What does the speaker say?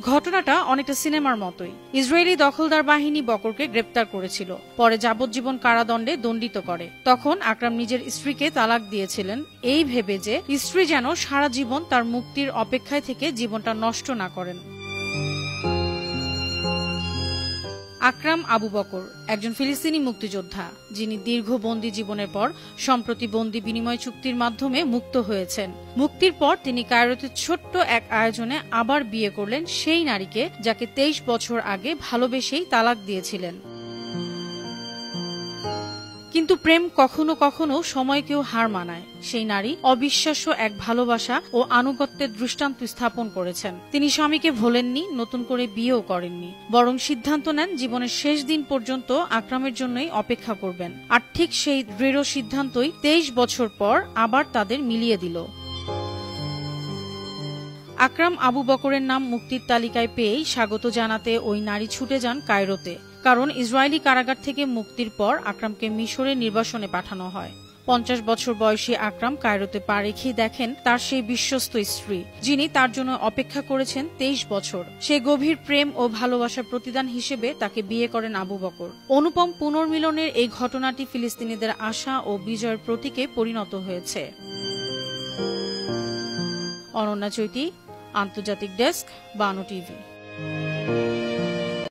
ঘটনাটা অনেকটা সিনেমার মতোই। ইসরায়েলি দখলদার বাহিনী বকরকে গ্রেপ্তার করেছিল, পরে যাবজ্জীবন কারাদণ্ডে দণ্ডিত করে। তখন আকরাম নিজের স্ত্রীকে তালাক দিয়েছিলেন, এই ভেবে যে স্ত্রী যেন সারা জীবন তার মুক্তির অপেক্ষায় থেকে জীবনটা নষ্ট না করেন। আকরাম আবু বকর একজন ফিলিস্তিনি মুক্তিযোদ্ধা, যিনি দীর্ঘ বন্দী জীবনের পর সম্প্রতি বন্দী বিনিময় চুক্তির মাধ্যমে মুক্ত হয়েছেন। মুক্তির পর তিনি কায়রোতে ছোট্ট এক আয়োজনে আবার বিয়ে করলেন সেই নারীকে, যাকে 23 বছর আগে ভালোবেসেই তালাক দিয়েছিলেন। কিন্তু প্রেম কখনো কখনো সময়কেও হার মানায়। সেই নারী অবিশ্বাস্য এক ভালোবাসা ও আনুগত্যের দৃষ্টান্ত স্থাপন করেছেন। তিনি স্বামীকে ভোলেননি, নতুন করে বিয়েও করেননি, বরং সিদ্ধান্ত নেন জীবনের শেষ দিন পর্যন্ত আকরামের জন্যই অপেক্ষা করবেন। আর ঠিক সেই দৃঢ় সিদ্ধান্তই 23 বছর পর আবার তাদের মিলিয়ে দিল। আকরাম আবু বকরের নাম মুক্তির তালিকায় পেয়েই স্বাগত জানাতে ওই নারী ছুটে যান কায়রোতে, কারণ ইসরায়েলি কারাগার থেকে মুক্তির পর আকরামকে মিশরে নির্বাসনে পাঠানো হয়। 50 বছর বয়সী আকরাম কায়রোতে পা রেখেই দেখেন তার সেই বিশ্বস্ত স্ত্রী, যিনি তার জন্য অপেক্ষা করেছেন 23 বছর। সে গভীর প্রেম ও ভালোবাসার প্রতিদান হিসেবে তাকে বিয়ে করেন আবু বকর। অনুপম পুনর্মিলনের এই ঘটনাটি ফিলিস্তিনিদের আশা ও বিজয়ের প্রতীকে পরিণত হয়েছে। অনন্যা চৈতি, আন্তর্জাতিক ডেস্ক, বানু টিভি।